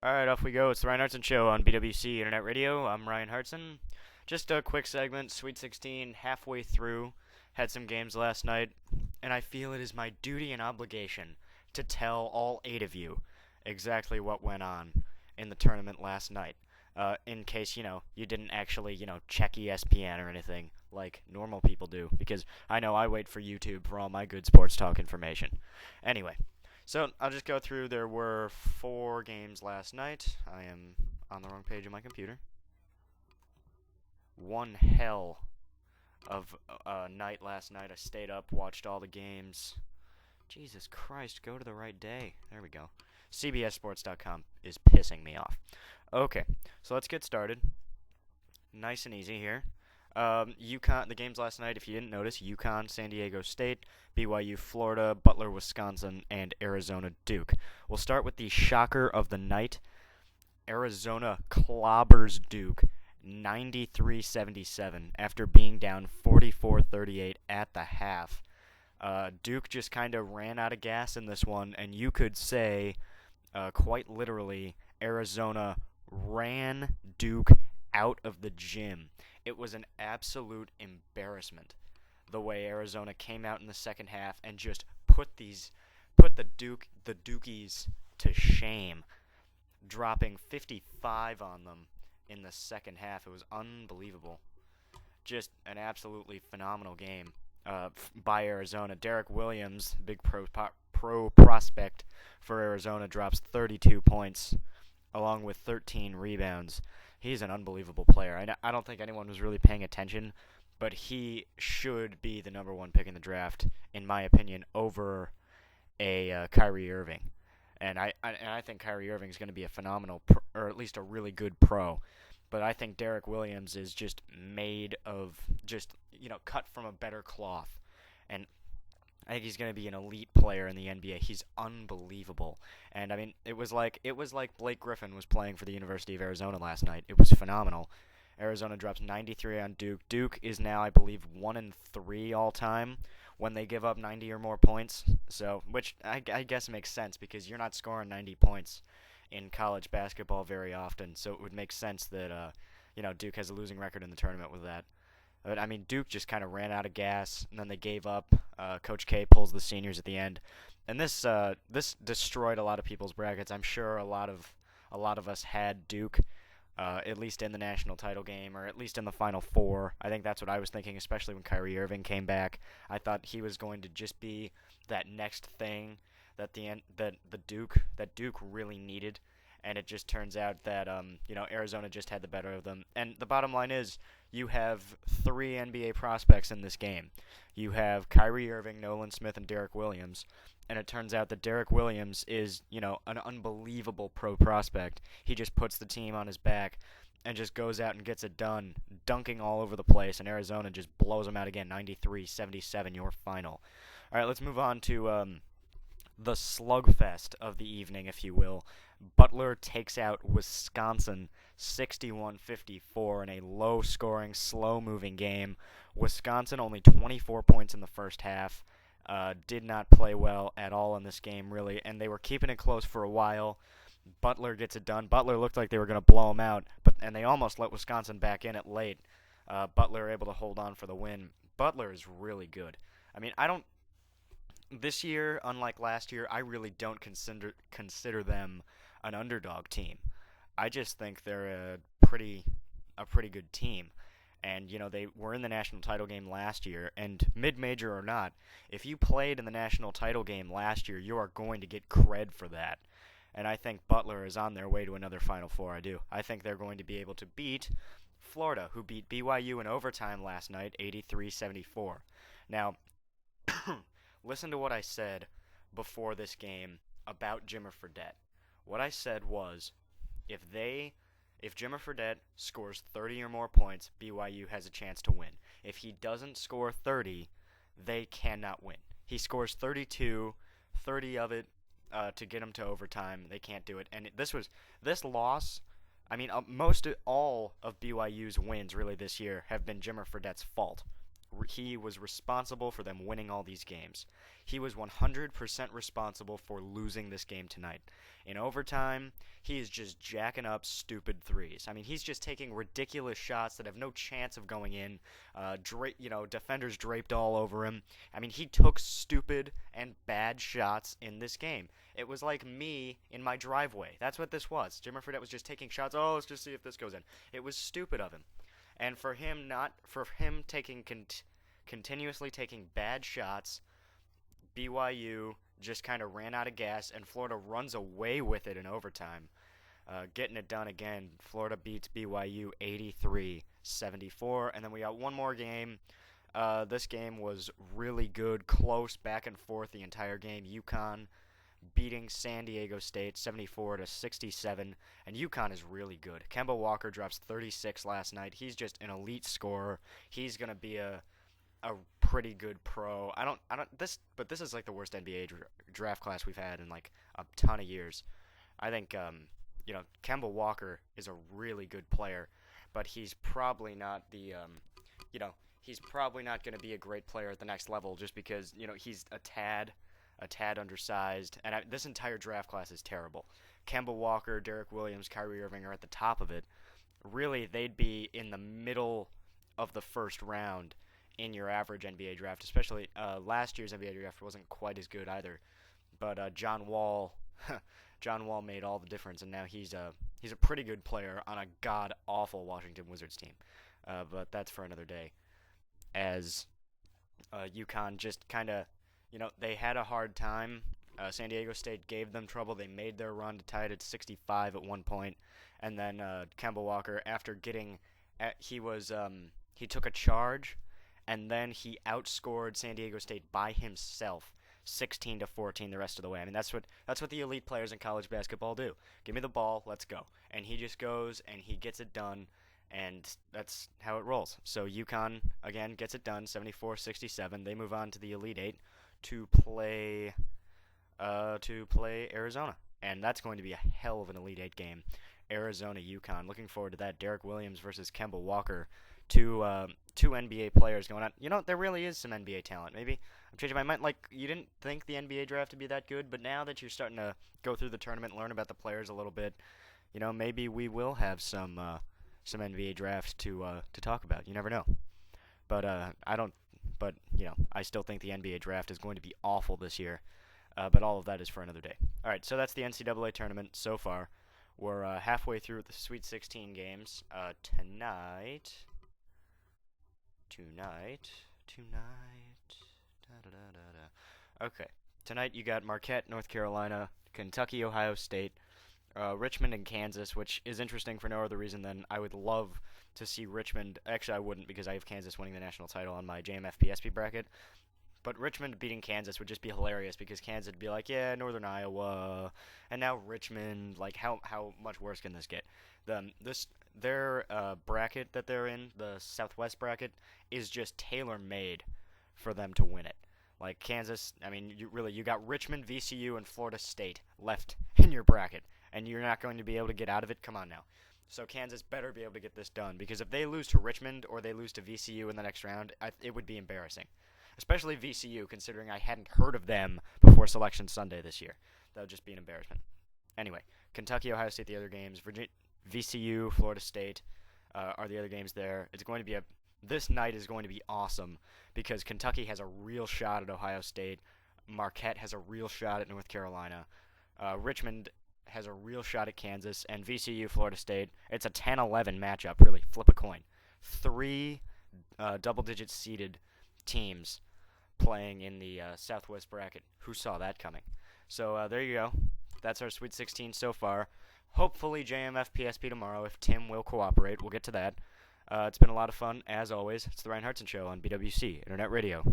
Alright, off we go. It's the Ryan Hartson Show on BWC Internet Radio. I'm Ryan Hartson. Just a quick segment, Sweet 16, halfway through. Had some games last night, and I feel it is my duty and obligation to tell all 8 of you exactly what went on in the tournament last night. In case, you didn't actually, check ESPN or anything like normal people do, because I know I wait for YouTube for all my good sports talk information. Anyway. So, I'll just go through. There were 4 games last night. I am on the wrong page of my computer. One hell of a night last night. I stayed up, watched all the games. Jesus Christ, go to the right day. There we go. CBSSports.com is pissing me off. Okay, so let's get started. Nice and easy here. UConn, the games last night, if you didn't notice, UConn, San Diego State, BYU, Florida, Butler, Wisconsin, and Arizona, Duke. We'll start with the shocker of the night. Arizona clobbers Duke 93-77 after being down 44-38 at the half. Duke just kind of ran out of gas in this one, and you could say, quite literally, Arizona ran Duke out of the gym. It was an absolute embarrassment the way Arizona came out in the second half and just put the Dukies to shame, dropping 55 on them in the second half. It was unbelievable. Just an absolutely phenomenal game by Arizona. Derek Williams, big pro prospect for Arizona, drops 32 points along with 13 rebounds. He's an unbelievable player. I don't think anyone was really paying attention, but he should be the number 1 pick in the draft, in my opinion, over a Kyrie Irving. And I think Kyrie Irving is going to be a phenomenal, or at least a really good pro. But I think Derek Williams is just made of cut from a better cloth. And I think he's going to be an elite player in the NBA. He's unbelievable. And I mean, it was like Blake Griffin was playing for the University of Arizona last night. It was phenomenal. Arizona drops 93 on Duke. Duke is now, I believe, 1-3 all time when they give up 90 or more points. So, which I guess makes sense because you're not scoring 90 points in college basketball very often. So it would make sense that Duke has a losing record in the tournament with that. But, I mean, Duke just kind of ran out of gas, and then they gave up. Coach K pulls the seniors at the end, and this destroyed a lot of people's brackets. I'm sure a lot of us had Duke, at least in the national title game, or at least in the Final Four. I think that's what I was thinking, especially when Kyrie Irving came back. I thought he was going to just be that next thing that Duke really needed. And it just turns out that Arizona just had the better of them. And the bottom line is, you have 3 NBA prospects in this game. You have Kyrie Irving, Nolan Smith, and Derek Williams. And it turns out that Derek Williams is, an unbelievable pro prospect. He just puts the team on his back and just goes out and gets it done, dunking all over the place. And Arizona just blows them out again, 93-77, your final. All right, let's move on to the slugfest of the evening, if you will. Butler takes out Wisconsin 61-54 in a low-scoring, slow-moving game. Wisconsin only 24 points in the first half. Did not play well at all in this game, really, and they were keeping it close for a while. Butler gets it done. Butler looked like they were going to blow them out, and they almost let Wisconsin back in it late. Butler able to hold on for the win. Butler is really good. I mean, this year, unlike last year, I really don't consider them an underdog team. I just think they're a pretty good team. And, they were in the national title game last year, and mid-major or not, if you played in the national title game last year, you are going to get cred for that. And I think Butler is on their way to another Final Four, I do. I think they're going to be able to beat Florida, who beat BYU in overtime last night, 83-74. Now, listen to what I said before this game about Jimmer Fredette. What I said was, if Jimmer Fredette scores 30 or more points, BYU has a chance to win. If he doesn't score 30, they cannot win. He scores 32, 30 of it to get them to overtime. They can't do it. And this loss, I mean, all of BYU's wins really this year have been Jimmer Fredette's fault. he was responsible for them winning all these games. He was 100% responsible for losing this game tonight. In overtime, he is just jacking up stupid threes. I mean, he's just taking ridiculous shots that have no chance of going in. Defenders draped all over him. I mean, he took stupid and bad shots in this game. It was like me in my driveway. That's what this was. Jimmer Fredette was just taking shots. Oh, let's just see if this goes in. It was stupid of him. And for him continuously taking bad shots, BYU just kind of ran out of gas, and Florida runs away with it in overtime. Getting it done again. Florida beats BYU 83-74, and then we got one more game. This game was really good, close, back and forth the entire game. UConn beating San Diego State 74-67, and UConn is really good. Kemba Walker drops 36 last night. He's just an elite scorer. He's gonna be a pretty good pro. But this is like the worst NBA draft class we've had in like a ton of years. I think Kemba Walker is a really good player, but he's probably not he's probably not going to be a great player at the next level just because he's a tad undersized, and this entire draft class is terrible. Kemba Walker, Derek Williams, Kyrie Irving are at the top of it. Really, they'd be in the middle of the first round in your average NBA draft, especially last year's NBA draft wasn't quite as good either. But John Wall made all the difference, and now he's a pretty good player on a god-awful Washington Wizards team. But that's for another day. As UConn just kind of, they had a hard time. San Diego State gave them trouble. They made their run to tie it at 65 at one point, and then Kemba Walker, after he took a charge, and then he outscored San Diego State by himself, 16-14 the rest of the way. I mean, that's what the elite players in college basketball do. Give me the ball, let's go. And he just goes and he gets it done, and that's how it rolls. So UConn again gets it done, 74-67. They move on to the Elite Eight to play Arizona, and that's going to be a hell of an Elite Eight game. Arizona UConn. Looking forward to that. Derek Williams versus Kemba Walker. Two NBA players going on. There really is some NBA talent. Maybe I'm changing my mind. Like, you didn't think the NBA draft to be that good, but now that you're starting to go through the tournament, learn about the players a little bit, maybe we will have some NBA drafts to talk about. You never know. But I still think the NBA draft is going to be awful this year. But all of that is for another day. All right, so that's the NCAA tournament so far. We're halfway through the Sweet 16 games. Tonight. Okay. Tonight you got Marquette, North Carolina, Kentucky, Ohio State, Richmond, and Kansas, which is interesting for no other reason than I would love to see Richmond. Actually, I wouldn't, because I have Kansas winning the national title on my JMF PSP bracket. But Richmond beating Kansas would just be hilarious, because Kansas would be like, yeah, Northern Iowa, and now Richmond. Like, how much worse can this get? Their bracket that they're in, the Southwest bracket, is just tailor-made for them to win it. Like, Kansas, I mean, you got Richmond, VCU, and Florida State left in your bracket, and you're not going to be able to get out of it? Come on now. So Kansas better be able to get this done, because if they lose to Richmond or they lose to VCU in the next round, it would be embarrassing. Especially VCU, considering I hadn't heard of them before Selection Sunday this year. That would just be an embarrassment. Anyway, Kentucky, Ohio State, the other games. VCU, Florida State are the other games there. This night is going to be awesome, because Kentucky has a real shot at Ohio State. Marquette has a real shot at North Carolina. Richmond has a real shot at Kansas. And VCU, Florida State, it's a 10-11 matchup, really. Flip a coin. 3 double-digit seeded teams playing in the Southwest bracket. Who saw that coming? So there you go. That's our Sweet 16 so far. Hopefully JMF PSP tomorrow, if Tim will cooperate. We'll get to that. It's been a lot of fun, as always. It's the Ryan Hartson Show on BWC Internet Radio.